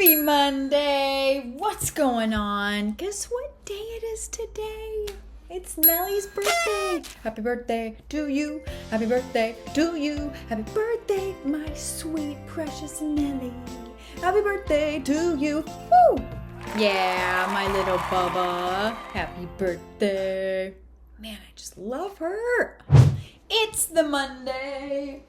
Happy Monday! What's going on? Guess what day it is today? It's Nellie's birthday. Happy birthday to you. Happy birthday to you. Happy birthday, my sweet, precious Nellie. Happy birthday to you. Woo! Yeah, my little Bubba. Happy birthday. Man, I just love her. It's the Monday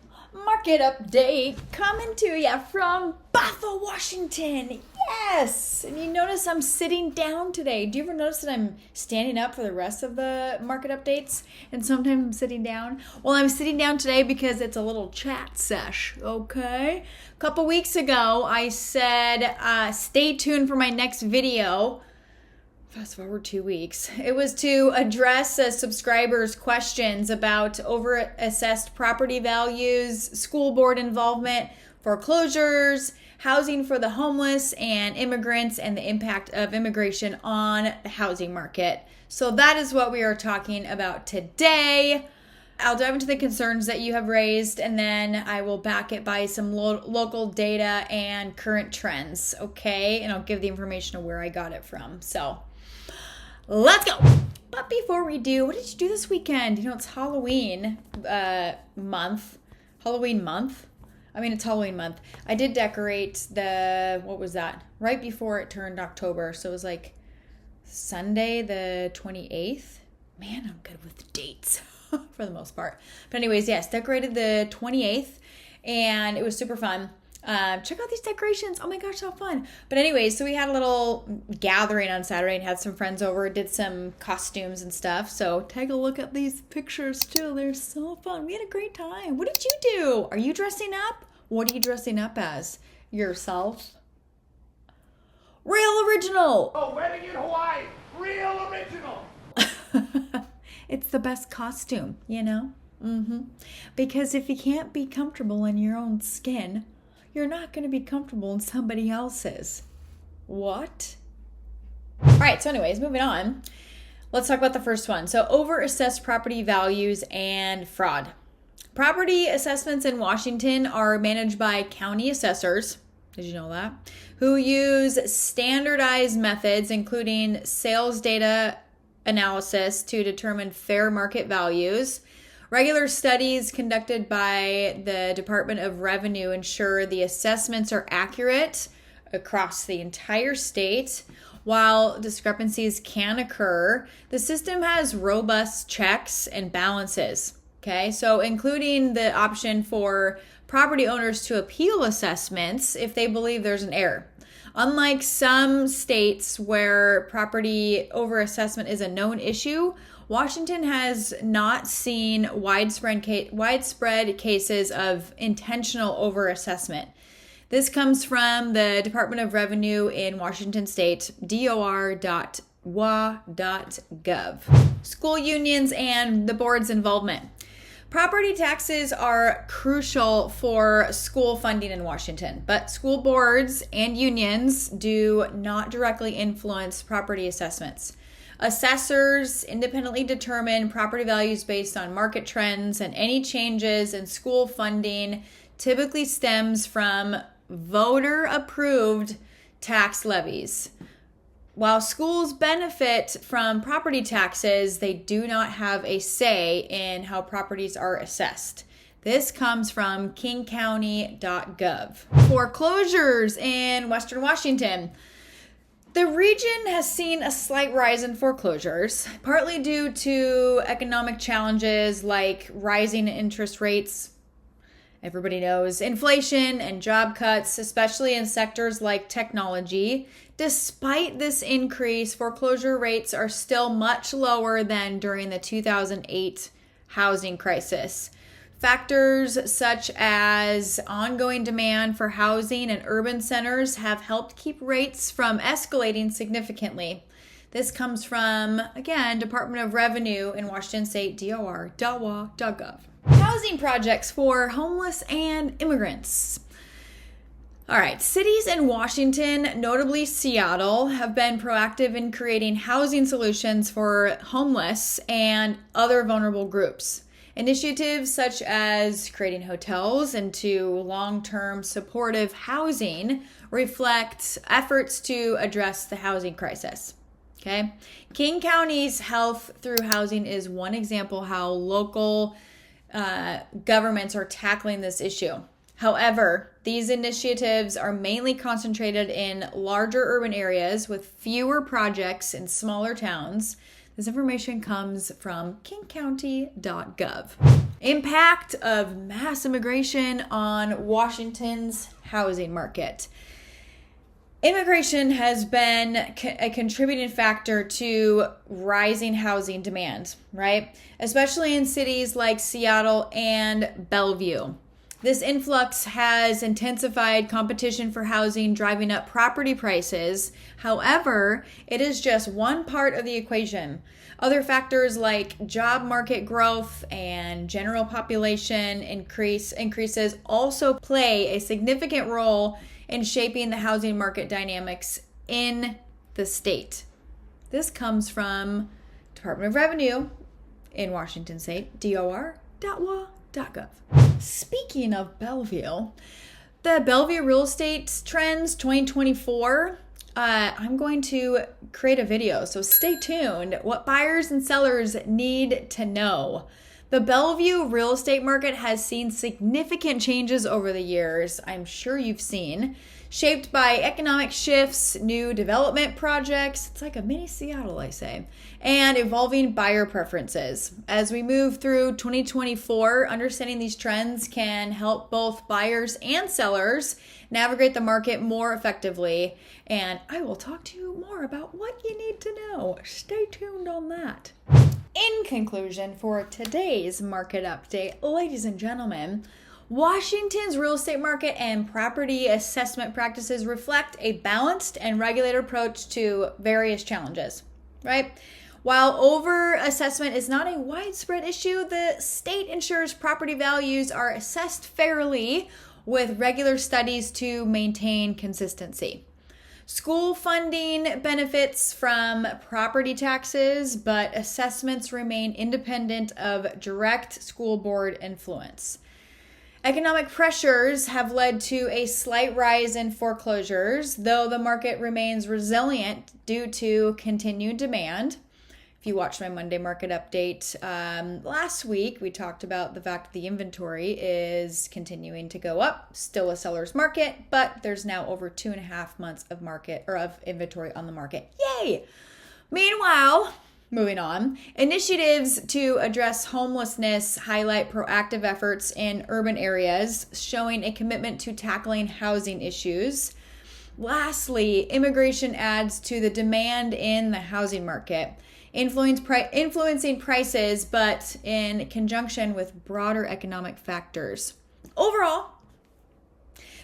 market update coming to you from Bothell, Washington. Yes! And you notice I'm sitting down today. Do you ever notice that I'm standing up for the rest of the market updates? And sometimes I'm sitting down? Well, I'm sitting down today because it's a little chat sesh, okay? A couple weeks ago, I said, stay tuned for my next video. Fast forward 2 weeks. It was to address subscribers' questions about over-assessed property values, school board involvement, foreclosures, housing for the homeless and immigrants, and the impact of immigration on the housing market. So that is what we are talking about today. I'll dive into the concerns that you have raised, and then I will back it by some local data and current trends, okay? And I'll give the information of where I got it from. So let's go. But before we do, what did you do this weekend? You know, it's Halloween month. Halloween month? I mean, it's Halloween month. I did decorate what was that? Right before it turned October. So it was like Sunday the 28th. Man, I'm good with dates for the most part. But anyways, yes, decorated the 28th and it was super fun. Check out these decorations. Oh my gosh, so fun. But anyways, so we had a little gathering on Saturday and had some friends over, did some costumes and stuff. So take a look at these pictures too. They're so fun. We had a great time. What did you do? Are you dressing up? What are you dressing up as? Yourself? Real original. Oh, wedding in Hawaii. Real original. It's the best costume, you know? Because if you can't be comfortable in your own skin, you're not going to be comfortable in somebody else's. What? All right, so anyways, moving on. Let's talk about the first one. So over-assessed property values and fraud. Property assessments in Washington are managed by county assessors. Did you know that? Who use standardized methods, including sales data analysis to determine fair market values. Regular studies conducted by the Department of Revenue ensure the assessments are accurate across the entire state. While discrepancies can occur, the system has robust checks and balances. Okay, so including the option for property owners to appeal assessments if they believe there's an error. Unlike some states where property overassessment is a known issue, Washington has not seen widespread cases of intentional overassessment. This comes from the Department of Revenue in Washington State, dor.wa.gov. School unions and the board's involvement. Property taxes are crucial for school funding in Washington, but school boards and unions do not directly influence property assessments. Assessors independently determine property values based on market trends, and any changes in school funding typically stems from voter-approved tax levies. While schools benefit from property taxes, they do not have a say in how properties are assessed. This comes from kingcounty.gov. Foreclosures in Western Washington. The region has seen a slight rise in foreclosures, partly due to economic challenges like rising interest rates. Everybody knows inflation and job cuts, especially in sectors like technology. Despite this increase, foreclosure rates are still much lower than during the 2008 housing crisis. Factors such as ongoing demand for housing in urban centers have helped keep rates from escalating significantly. This comes from, again, Department of Revenue in Washington State, dor.wa.gov. Housing projects for homeless and immigrants. All right, cities in Washington, notably Seattle, have been proactive in creating housing solutions for homeless and other vulnerable groups. Initiatives such as creating hotels into long-term supportive housing reflect efforts to address the housing crisis. Okay. King County's Health Through Housing is one example how local governments are tackling this issue. However, these initiatives are mainly concentrated in larger urban areas with fewer projects in smaller towns. This information comes from kingcounty.gov. Impact of mass immigration on Washington's housing market. Immigration has been a contributing factor to rising housing demand, right? Especially in cities like Seattle and Bellevue. This influx has intensified competition for housing, driving up property prices. However, it is just one part of the equation. Other factors like job market growth and general population increases also play a significant role in shaping the housing market dynamics in the state. This comes from Department of Revenue in Washington State, dor.wa.gov. Speaking of Bellevue, the Bellevue Real Estate Trends 2024, I'm going to create a video, so stay tuned. What buyers and sellers need to know. The Bellevue real estate market has seen significant changes over the years, I'm sure you've seen, shaped by economic shifts, new development projects, it's like a mini Seattle, I say, and evolving buyer preferences. As we move through 2024, understanding these trends can help both buyers and sellers navigate the market more effectively, and I will talk to you more about what you need to know. Stay tuned on that. In conclusion, for today's market update, ladies and gentlemen, Washington's real estate market and property assessment practices reflect a balanced and regulated approach to various challenges, right? While over-assessment is not a widespread issue, the state ensures property values are assessed fairly with regular studies to maintain consistency. School funding benefits from property taxes, but assessments remain independent of direct school board influence. Economic pressures have led to a slight rise in foreclosures, though the market remains resilient due to continued demand. If you watched my Monday market update last week, we talked about the fact that the inventory is continuing to go up. Still a seller's market, but there's now over 2.5 months of inventory on the market. Yay! Meanwhile, moving on, initiatives to address homelessness highlight proactive efforts in urban areas, showing a commitment to tackling housing issues. Lastly, immigration adds to the demand in the housing market, influencing prices, but in conjunction with broader economic factors. Overall,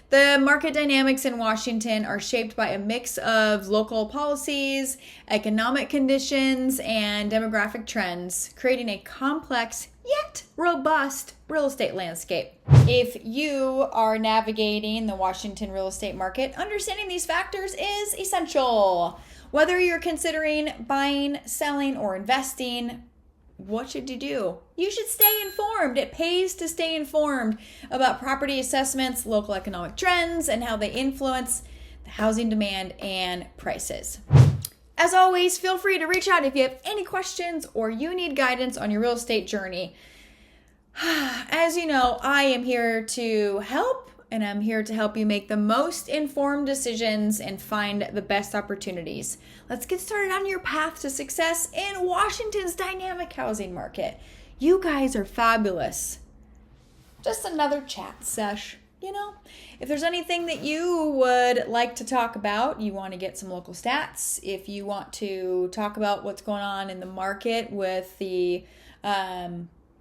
the market dynamics in Washington are shaped by a mix of local policies, economic conditions, and demographic trends, creating a complex yet robust real estate landscape. If you are navigating the Washington real estate market, understanding these factors is essential. Whether you're considering buying, selling, or investing, what should you do? You should stay informed. It pays to stay informed about property assessments, local economic trends, and how they influence the housing demand and prices. As always, feel free to reach out if you have any questions or you need guidance on your real estate journey. As you know, I am here to help, and I'm here to help you make the most informed decisions and find the best opportunities. Let's get started on your path to success in Washington's dynamic housing market. You guys are fabulous. Just another chat sesh, you know? If there's anything that you would like to talk about, you want to get some local stats, if you want to talk about what's going on in the market with the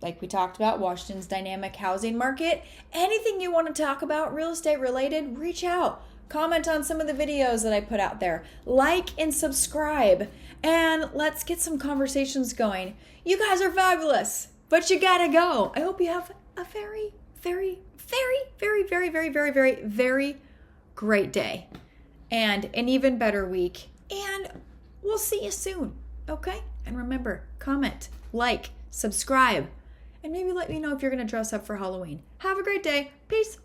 like we talked about, Washington's dynamic housing market. Anything you want to talk about real estate related, reach out. Comment on some of the videos that I put out there. Like and subscribe. And let's get some conversations going. You guys are fabulous, but you gotta go. I hope you have a very, very, very, very, very, very, very, very, very great day. And an even better week. And we'll see you soon, okay? And remember, comment, like, subscribe. and maybe let me know if you're going to dress up for Halloween. Have a great day. Peace.